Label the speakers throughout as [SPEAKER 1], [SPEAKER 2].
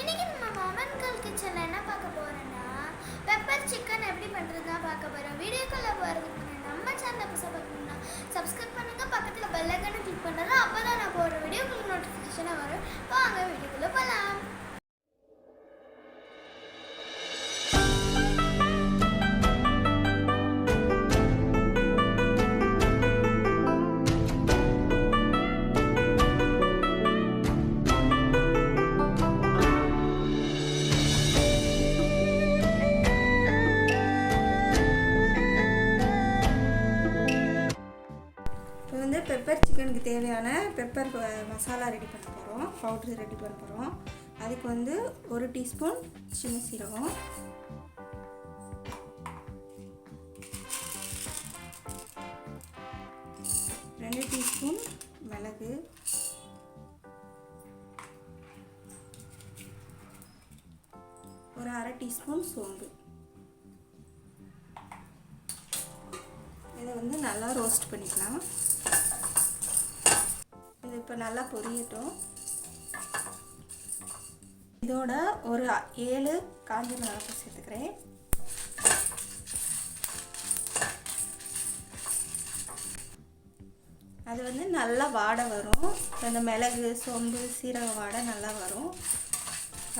[SPEAKER 1] இன்னைக்கு நம்ம மம்&girl கிச்சன்ல என்ன பார்க்க போறோம்னா பெப்பர் சிக்கன் எப்படி பண்றதுன்னா பார்க்க போறோம். வீடியோக்குள்ள போறதுக்கு முன்னாடி நம்ம சேனலை புதுசா சப்ஸ்கிரைப் பண்ணுங்க, பக்கத்துல பெல் ஐகானை கிளிக் பண்ணுங்க. அப்பதான் நான் போடுற வீடியோக்குள்ள நோட்டிஃபிகேஷனா வரும். வாங்க வீடியோக்குள்ள போலாம்.
[SPEAKER 2] பெப்பர் சிக்கனுக்கு தேவையான பெப்பர் மசாலா ரெடி பண்ண போகிறோம், பவுட்ரு ரெடி பண்ண போகிறோம். அதுக்கு 1 டீஸ்பூன் சின்ன சீரகம், 2 டீஸ்பூன் மிளகு, 1/2 டீஸ்பூன் சோம்பு. இதை நல்லா ரோஸ்ட் பண்ணிக்கலாம். இது இப்போ நல்லா பொரியட்டும். இதோட ஒரு 7 காஞ்ச மிளகாய் சேர்த்துக்கிறேன். அது நல்லா வாடை வரும். இந்த மிளகு சோம்பு சீரக வாடை நல்லா வரும்.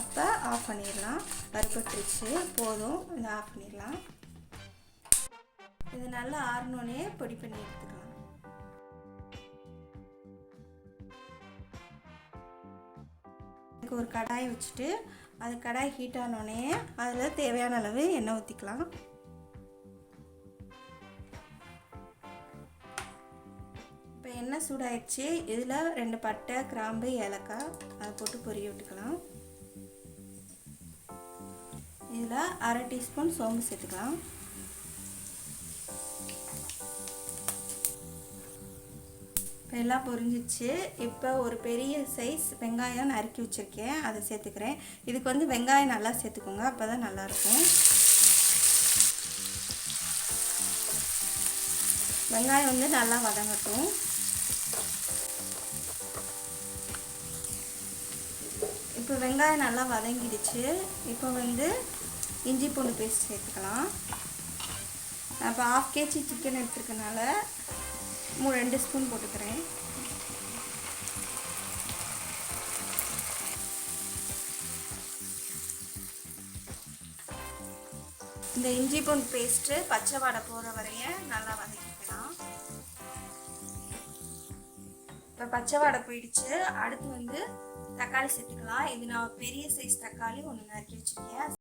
[SPEAKER 2] அப்போ ஆஃப் பண்ணிடலாம். வறுபட்டுருச்சு, போதும். இதை ஆஃப் பண்ணிடலாம். இது நல்லா ஆறினோடனே பொடி பண்ணி எடுத்துக்கலாம். ஒரு கடாய் வச்சுட்டு அது கடாய் ஹீட் ஆனோடனே அதில் தேவையான அளவு எண்ணெய் ஊற்றிக்கலாம். இப்போ எண்ணெய் சூடாயிடுச்சு. இதில் 2 பட்டை, கிராம்பு, ஏலக்காய் அதை போட்டு பொரிய விட்டுக்கலாம். இதில் 1/2 டீஸ்பூன் சோம்பு சேர்த்துக்கலாம். எல்லாம் பொரிஞ்சிச்சு. இப்போ ஒரு பெரிய சைஸ் வெங்காயம் நறுக்கி வச்சுருக்கேன், அதை சேர்த்துக்கிறேன். இதுக்கு வெங்காயம் நல்லா சேர்த்துக்கோங்க, அப்போ தான் நல்லாயிருக்கும். வெங்காயம் நல்லா வதங்கட்டும். இப்போ வெங்காயம் நல்லா வதங்கிடுச்சு. இப்போ இஞ்சி பூண்டு பேஸ்ட் சேர்த்துக்கலாம். இப்போ 1/2 kg சிக்கன் எடுத்துருக்கனால 2 ஸ்பூன் போட்டுக்கிறேன். இந்த இஞ்சி பூண்டு பேஸ்ட்டு பச்சை வாடை போகிற வரைய நல்லா வதக்கிக்கலாம். இப்போ பச்சை வாடை போயிடுச்சு. அடுத்து தக்காளி சேர்த்துக்கலாம். இது நான் பெரிய சைஸ் தக்காளி 1 நறுக்கி வச்சுருக்கேன்.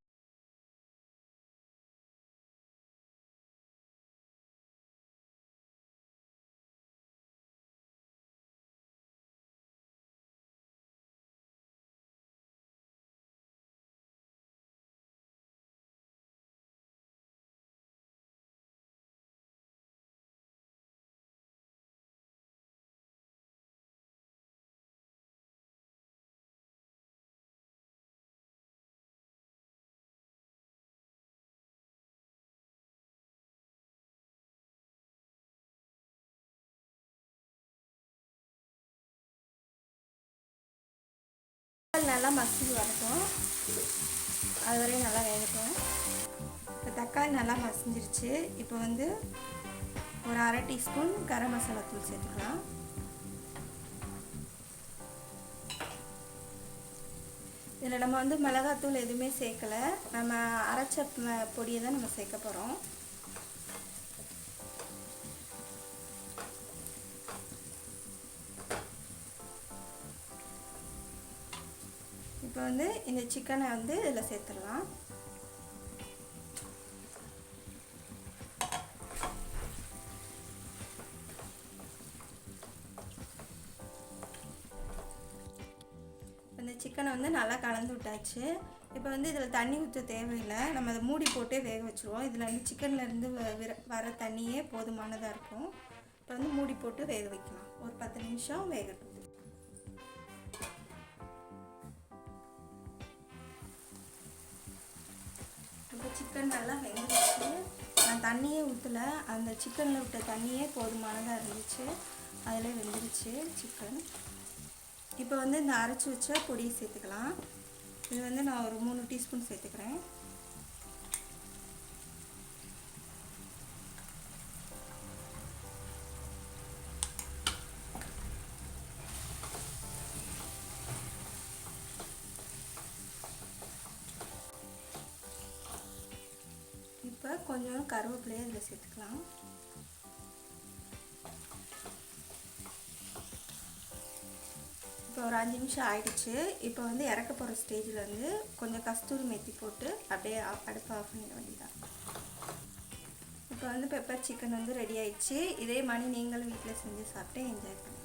[SPEAKER 2] நல்லா மசிஞ்சு வரட்டும், அது வரையும் நல்லா வேகட்டும். இப்போ தக்காளி நல்லா மசிஞ்சிருச்சு. இப்போ ஒரு 1/2 டீஸ்பூன் கரம் மசாலா தூள் சேர்த்துக்கலாம். இதில் நம்ம மிளகாத்தூள் எதுவுமே சேர்க்கலை, நம்ம அரைச்ச பொடியை தான் நம்ம சேர்க்க போகிறோம். இப்போ இந்த சிக்கனை இதில் சேர்த்துடலாம். இந்த சிக்கனை நல்லா கலந்து விட்டாச்சு. இப்போ இதில் தண்ணி ஊற்ற தேவையில்லை, நம்ம அதை மூடி போட்டே வேக வச்சுருவோம். இதில் சிக்கன்லேருந்து வர தண்ணியே போதுமானதாக இருக்கும். இப்போ மூடி போட்டு வேக வைக்கலாம். ஒரு 10 நிமிஷம் வேகட்டும். சிக்கன் நல்லா வெந்துருச்சு. நான் தண்ணியே ஊற்றலை, அந்த சிக்கனில் விட்ட தண்ணியே போதுமானதாக இருந்துச்சு. அதில் வெந்துருச்சு சிக்கன். இப்போ இந்த அரைச்சி வச்ச பொடியை சேர்த்துக்கலாம். இது வந்து நான் ஒரு 3 டீஸ்பூன் சேர்த்துக்கிறேன். இப்போ கொஞ்சம் கருவேப்பிலையை இதில் சேர்த்துக்கலாம். இப்போ ஒரு 5 நிமிஷம் ஆயிடுச்சு. இப்போ வந்து இறக்க போகிற ஸ்டேஜில் வந்து கொஞ்சம் கஸ்தூரி மெத்தி போட்டு அப்படியே அடுப்பை ஆஃப் பண்ணிட வேண்டியதான். இப்போ வந்து பெப்பர் சிக்கன் வந்து ரெடி ஆயிடுச்சு. இதே மாதிரி நீங்களும் வீட்டில் செஞ்சு சாப்பிட்டு என்ஜாய் பண்ணுங்கள்.